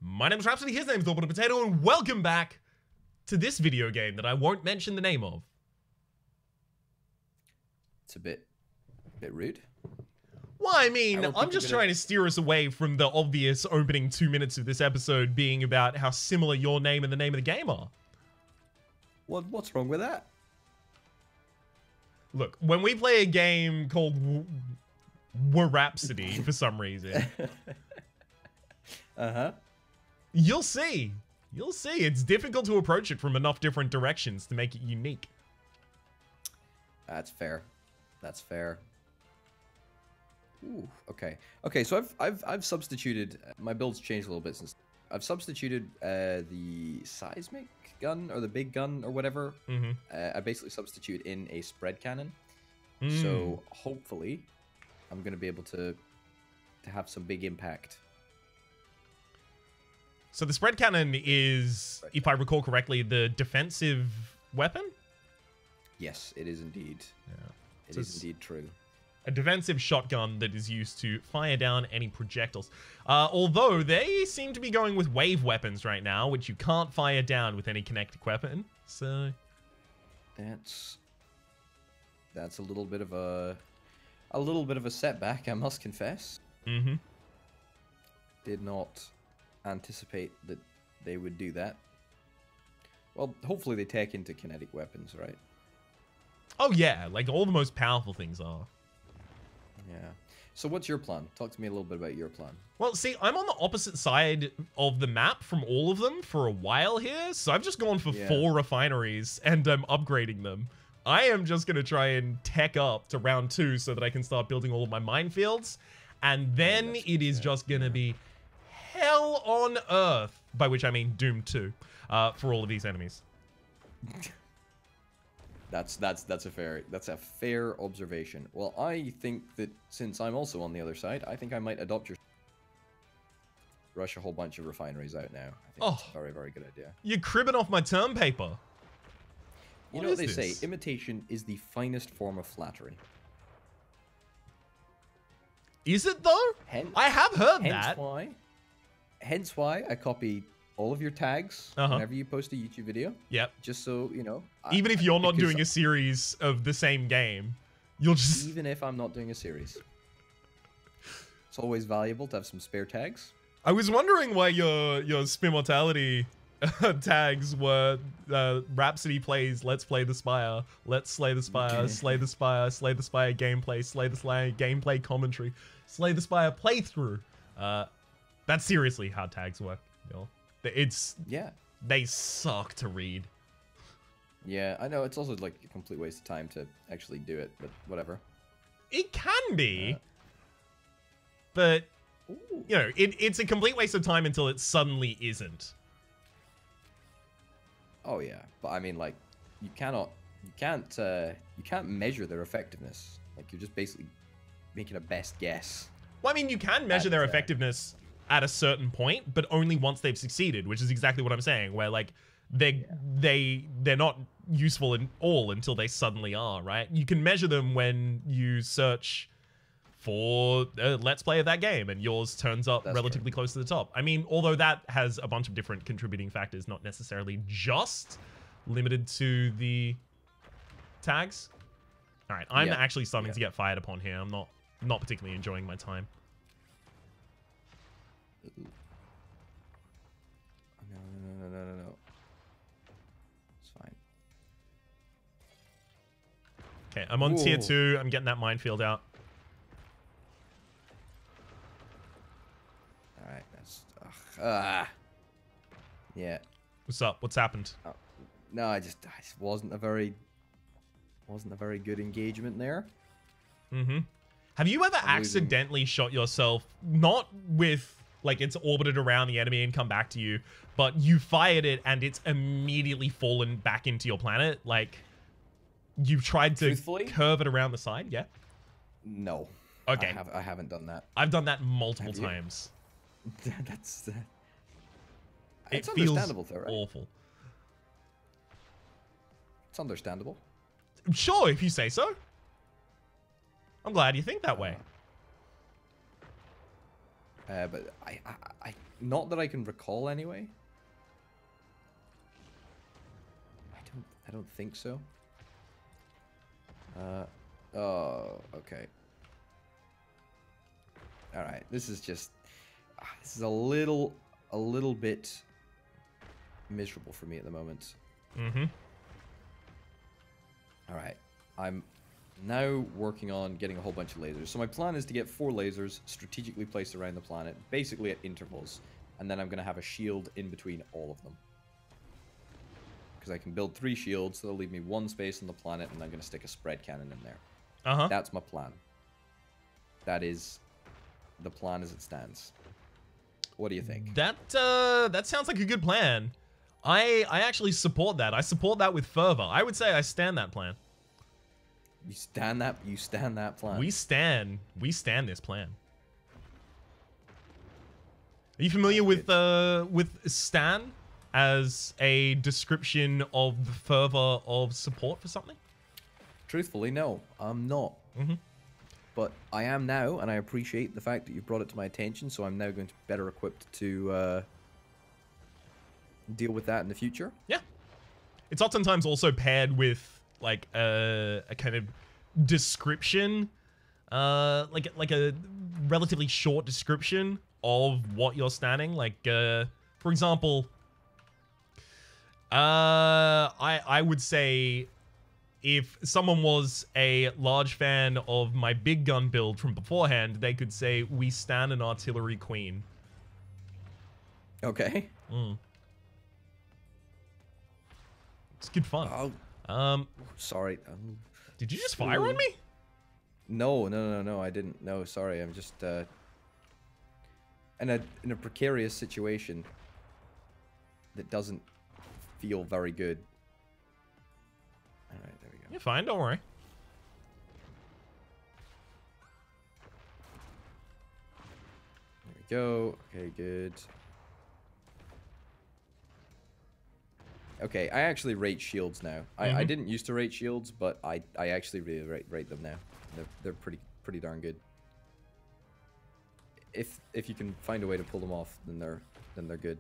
My name is Rhapsody, his name is Orbital Potato, and welcome back to this video game that I won't mention the name of. It's a bit rude. Well, I mean, I'm just trying to steer us away from the obvious opening 2 minutes of this episode being about how similar your name and the name of the game are. What's wrong with that? Look, when we play a game called Rhapsody for some reason, you'll see. You'll see. It's difficult to approach it from enough different directions to make it unique. That's fair. That's fair. Ooh, okay. Okay, so I've substituted, my build's changed a little bit since I've substituted the seismic gun or the big gun or whatever. I basically substitute in a spread cannon. So hopefully I'm going to be able to have some big impact. So the spread cannon is, if I recall correctly, the defensive weapon? Yes, it is indeed. Yeah. It is indeed true. A defensive shotgun that is used to fire down any projectiles. Although they seem to be going with wave weapons right now, which you can't fire down with any kinetic weapon. So that's a little bit of a setback, I must confess. Did not anticipate that they would do that. Well, hopefully they take into kinetic weapons, right? Oh yeah, like all the most powerful things are. Yeah. So what's your plan? Talk to me a little bit about your plan. Well, see, I'm on the opposite side of the map from all of them for a while here, so I've just gone for 4 refineries and I'm upgrading them. I am just going to try and tech up to round 2 so that I can start building all of my minefields, and then it is just going to be hell on earth, by which I mean Doom 2, for all of these enemies. That's a fair observation. Well, I think that since I'm also on the other side, I think I might adopt your rush a whole bunch of refineries out now. I think that's a very, very good idea. You're cribbing off my term paper. You know what they say, imitation is the finest form of flattery. Is it though? I have heard that. Why? Hence why I copy all of your tags whenever you post a YouTube video. Yep. Just so, you know. Even if you're not doing a series of the same game, you'll just... Even if I'm not doing a series. It's always valuable to have some spare tags. I was wondering why your Spin Mortality tags were Rhapsody plays Let's Play the Spire, Let's Slay the Spire, Slay the Spire, Slay the Spire gameplay, Slay the Spire gameplay commentary, Slay the Spire playthrough. That's seriously how tags work, you know? They suck to read. Yeah, I know, it's also like a complete waste of time to actually do it, but whatever. It can be, but you know, it's a complete waste of time until it suddenly isn't. Oh yeah, but I mean, like, you can't measure their effectiveness. Like, you're just basically making a best guess. Well, I mean, you can measure their effectiveness at a certain point, but only once they've succeeded, which is exactly what I'm saying, where like they're not useful at all until they suddenly are, right? You can measure them when you search for a Let's Play of that game and yours turns up relatively close to the top. I mean, although that has a bunch of different contributing factors, not necessarily just limited to the tags. All right, I'm actually starting to get fired upon here. I'm not particularly enjoying my time. No. It's fine. Okay, I'm on tier 2. I'm getting that minefield out. Alright, that's... yeah. What's up? What's happened? No, I just wasn't a very good engagement there. Have you ever accidentally shot yourself, not with... like it's orbited around the enemy and come back to you, but you fired it and it's immediately fallen back into your planet? Like, you've tried to curve it around the side? Yeah? No. Okay. I haven't done that. I've done that multiple times. It's understandable though, right? Awful. It's understandable. Sure, if you say so. I'm glad you think that way. But I not that I can recall anyway. I don't think so. Oh, okay. All right, this is just this is a little bit miserable for me at the moment. Mm-hmm. All right, I'm now working on getting a whole bunch of lasers. So my plan is to get 4 lasers strategically placed around the planet, basically at intervals, and then I'm gonna have a shield in between all of them. Because I can build 3 shields, so that'll leave me 1 space on the planet, and I'm gonna stick a spread cannon in there. Uh-huh. That's my plan. That is the plan as it stands. What do you think? That sounds like a good plan. I actually support that. I support that with fervor. I would say I stand that plan. You stand that plan. We stand this plan. Are you familiar with stan as a description of the fervor of support for something? Truthfully, no, I'm not. Mm-hmm. But I am now, and I appreciate the fact that you brought it to my attention, so I'm now going to be better equipped to deal with that in the future. Yeah. It's oftentimes also paired with like a kind of description, like a relatively short description of what you're standing. Like, for example, I would say if someone was a large fan of my big gun build from beforehand, they could say, we stand an artillery queen. Okay. It's good fun. Oh, sorry. Did you just fire on me? No, I didn't. No, sorry. I'm just in a precarious situation that doesn't feel very good. All right, there we go. You're fine, don't worry. There we go. Okay, good. Okay, I actually rate shields now. I didn't used to rate shields, but I actually really rate them now. They're pretty darn good. If you can find a way to pull them off, then they're good.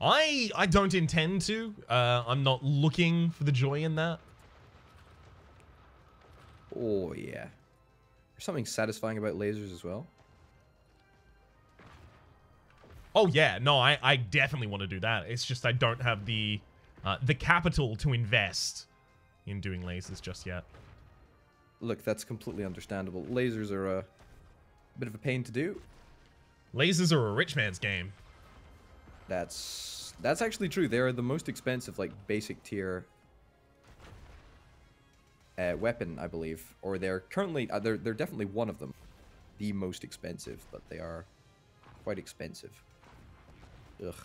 I don't intend to. I'm not looking for the joy in that. Oh yeah. There's something satisfying about lasers as well. Oh yeah, no, I definitely want to do that. It's just I don't have the capital to invest in doing lasers just yet. Look, that's completely understandable. Lasers are a bit of a pain to do. Lasers are a rich man's game. That's actually true. They are the most expensive, like, basic tier weapon, I believe. Or they're currently they're definitely one of them, the most expensive, but they are quite expensive. Ugh.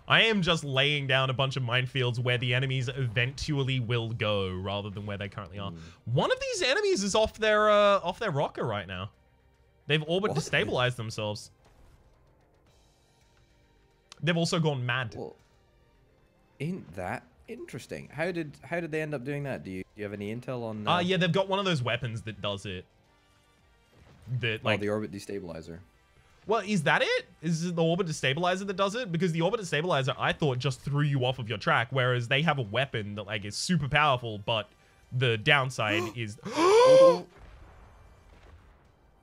I am just laying down a bunch of minefields where the enemies eventually will go, rather than where they currently are. One of these enemies is off their rocker right now. They've orbit destabilized themselves. They've also gone mad. Well, ain't that interesting? How did they end up doing that? Do you have any intel on? Yeah, they've got one of those weapons that does it. That like the orbit destabilizer. Well, is that it? Is it the orbit destabilizer that does it? Because the orbit destabilizer, I thought, just threw you off of your track, whereas they have a weapon that like is super powerful, but the downside is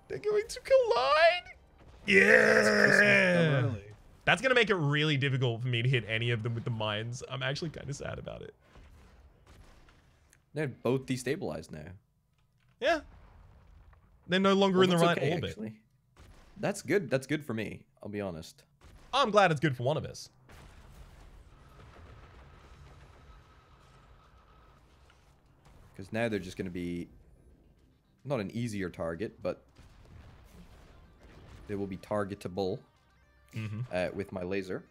they're going to collide. Yeah. That's gonna make it really difficult for me to hit any of them with the mines. I'm actually kind of sad about it. They're both destabilized now. Yeah. They're no longer in the right orbit. Actually. That's good. That's good for me. I'll be honest. I'm glad it's good for one of us. Because now they're just going to be not an easier target, but they will be targetable with my laser.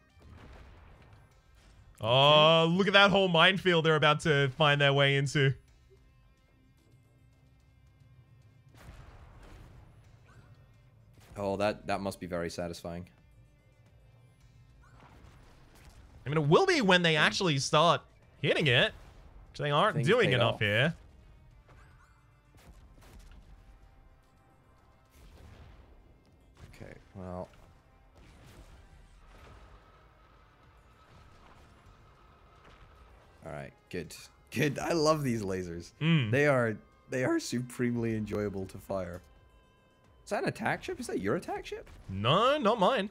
Oh, look at that whole minefield they're about to find their way into. Oh, that must be very satisfying. I mean, it will be when they actually start hitting it, which they aren't doing enough here. Well. All right, good. Good. I love these lasers. They are supremely enjoyable to fire. Is that an attack ship? Is that your attack ship? No, not mine.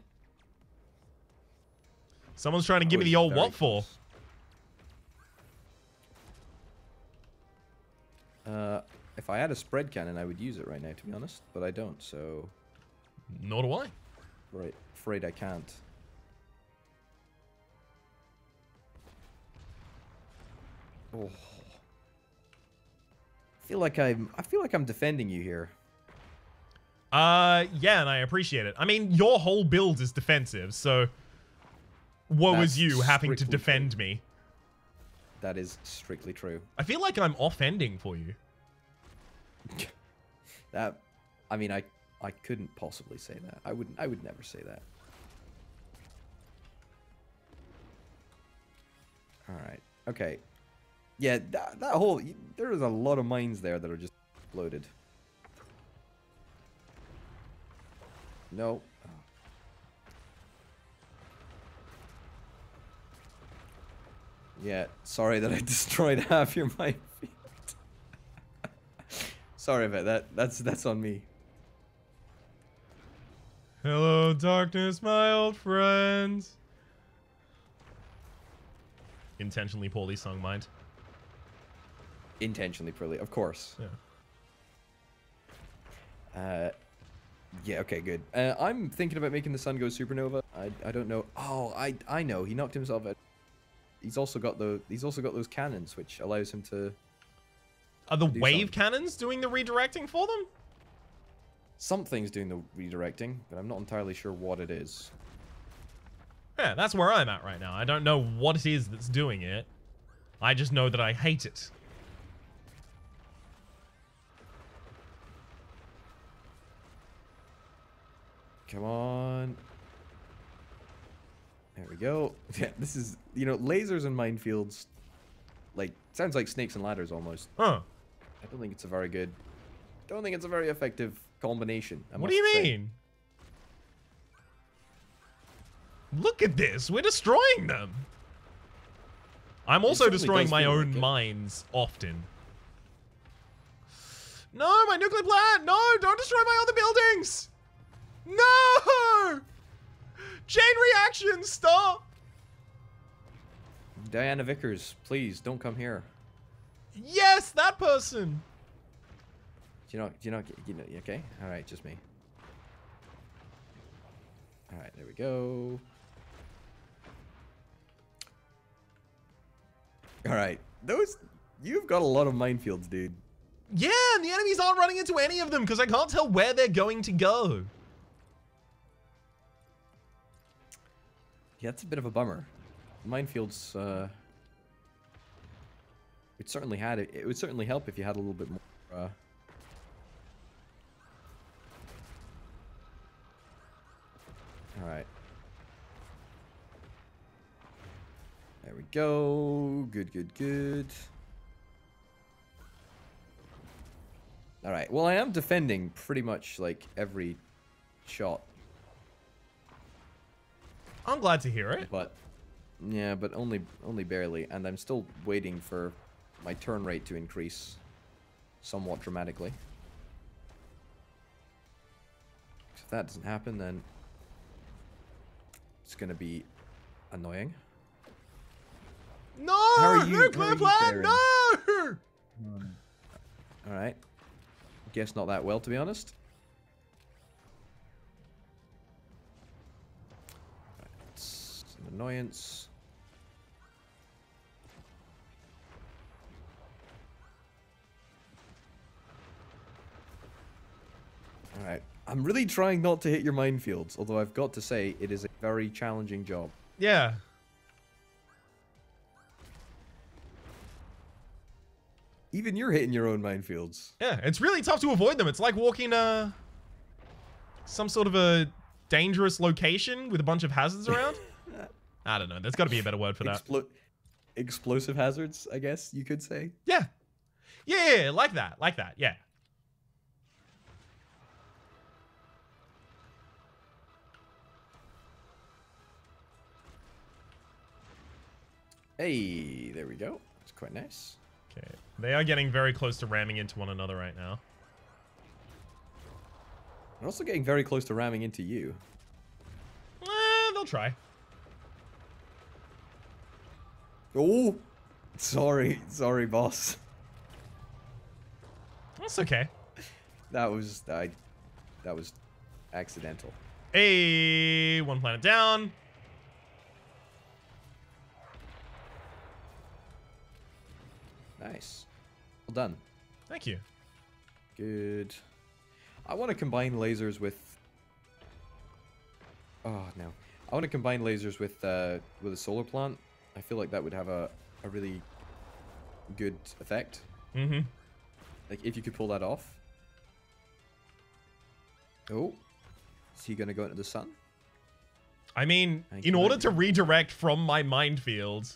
Someone's trying to give me the old what for? If I had a spread cannon, I would use it right now, to be honest. But I don't, so... Nor do I. Right, afraid I can't. Oh. I feel like I'm defending you here. Yeah, and I appreciate it. I mean, your whole build is defensive, so woe is you having to defend me. That is strictly true. I feel like I'm offending for you. That, I mean, I couldn't possibly say that. I would never say that. All right. Okay. Yeah, that whole, there is a lot of mines there that are just exploded. No. Oh. Yeah, sorry that I destroyed half your minefield. Sorry about that. That's on me. Hello, darkness, my old friends. Intentionally poorly sung, mind. Intentionally poorly, of course. Yeah. Yeah, okay, good. I'm thinking about making the sun go supernova. I don't know. Oh, I know. He knocked himself out. He's also got those cannons, which allows him to. Are the wave cannons doing the redirecting for them? Something's doing the redirecting, but I'm not entirely sure what it is. Yeah, that's where I'm at right now. I don't know what it is that's doing it. I just know that I hate it. Come on. There we go. Yeah, this is, lasers and minefields, like, sounds like snakes and ladders almost. Huh. I don't think it's a very good, don't think it's a very effective combination. What do you mean? Look at this. We're destroying them. I'm also destroying my own mines often. No, my nuclear plant. No, don't destroy my other buildings. No! Chain reaction, stop! Diana Vickers, please don't come here. Yes, that person. Okay? All right, just me. All right, there we go. All right, you've got a lot of minefields, dude. Yeah, and the enemies aren't running into any of them because I can't tell where they're going to go. Yeah, that's a bit of a bummer. Minefields, it certainly had it. It would certainly help if you had a little bit more. All right. There we go. Good, good, good. All right. Well, I am defending pretty much like every shot. I'm glad to hear it. But yeah, but only barely, and I'm still waiting for my turn rate to increase somewhat dramatically. If that doesn't happen, then it's gonna be annoying. No, nuclear plant, no! All right. Guess not that well, to be honest. It's an annoyance. All right. I'm really trying not to hit your minefields, although I've got to say it is a very challenging job. Yeah. Even you're hitting your own minefields. Yeah, it's really tough to avoid them. It's like walking some sort of a dangerous location with a bunch of hazards around. I don't know. There's got to be a better word for that. Explosive hazards, I guess you could say. Yeah. Yeah, like that. Like that. Yeah. Hey, there we go. It's quite nice. Okay. They are getting very close to ramming into one another right now. They're also getting very close to ramming into you. They'll try. Oh, sorry, boss. That's okay. That was accidental. Hey, one planet down. Nice. Well done. Thank you. Good. I want to combine lasers with... Oh, no. I want to combine lasers with a solar plant. I feel like that would have a really good effect. Mm-hmm. Like, if you could pull that off. Oh. Is he going to go into the sun? I mean, in order to redirect from my minefield,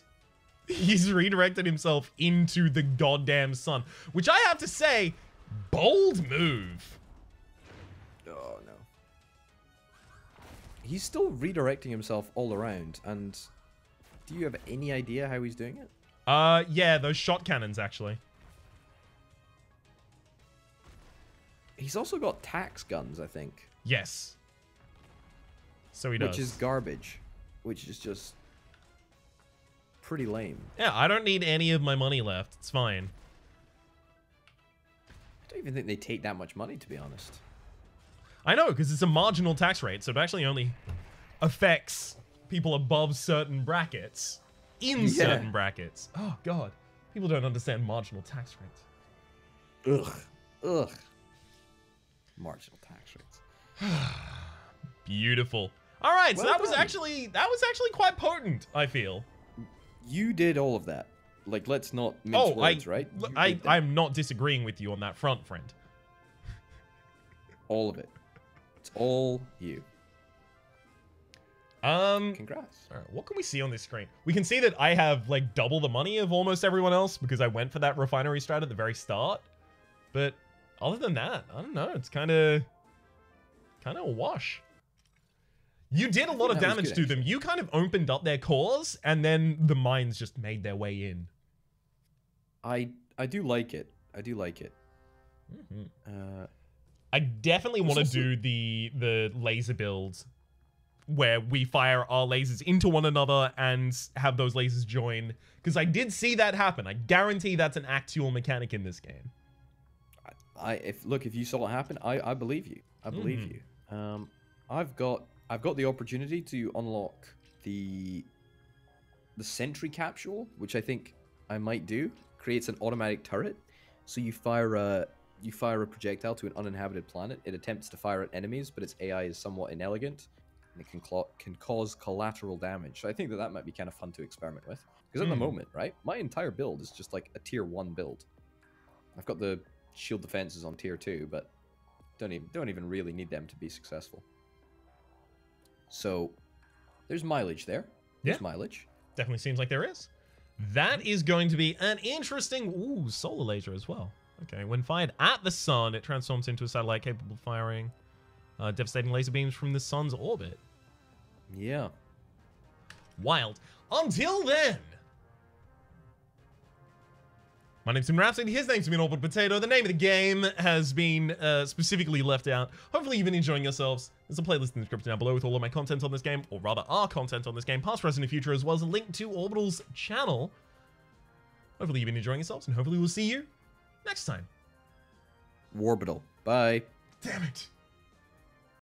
he's redirected himself into the goddamn sun. Which I have to say, bold move. Oh, no. He's still redirecting himself all around, and do you have any idea how he's doing it? Yeah, those shot cannons, actually. He's also got tax guns, I think. Yes. So he does. Which is garbage. Which is just pretty lame. Yeah, I don't need any of my money left. It's fine. I don't even think they take that much money, to be honest. I know, because it's a marginal tax rate, so it actually only affects people above certain brackets. In certain brackets. Oh, God. People don't understand marginal tax rates. Ugh. Marginal tax rates. Beautiful. All right, so Well that was done. actually quite potent, I feel. You did all of that. Like, let's not mince words, right? I'm not disagreeing with you on that front, friend. All of it. It's all you. Congrats. All right, what can we see on this screen? We can see that I have like double the money of almost everyone else because I went for that refinery strat at the very start. But other than that, I don't know. It's kind of a wash. You did a lot of damage to them. You kind of opened up their cores, and then the mines just made their way in. I do like it. I do like it. Mm-hmm. I definitely want to do the laser build where we fire our lasers into one another and have those lasers join, because I did see that happen. I guarantee that's an actual mechanic in this game. If you saw it happen, I believe you. I believe you. I've got the opportunity to unlock the sentry capsule, which I think I might do. Creates an automatic turret, so you fire a projectile to an uninhabited planet. It attempts to fire at enemies, but its AI is somewhat inelegant, and it can cause collateral damage. So I think that might be kind of fun to experiment with. Because at the moment, right, my entire build is just like a tier 1 build. I've got the shield defenses on tier 2, but don't even really need them to be successful. So there's mileage there. There's mileage. Definitely seems like there is. That is going to be an interesting solar laser as well. Okay, when fired at the sun, it transforms into a satellite capable of firing devastating laser beams from the sun's orbit. Yeah. Wild. Until then, my name's Rhapsody. His name's been Orbital Potato. The name of the game has been specifically left out. Hopefully you've been enjoying yourselves. There's a playlist in the description down below with all of my content on this game, or rather our content on this game, past, present, and future, as well as a link to Orbital's channel. Hopefully you've been enjoying yourselves, and hopefully we'll see you next time. Worbital. Bye. Damn it.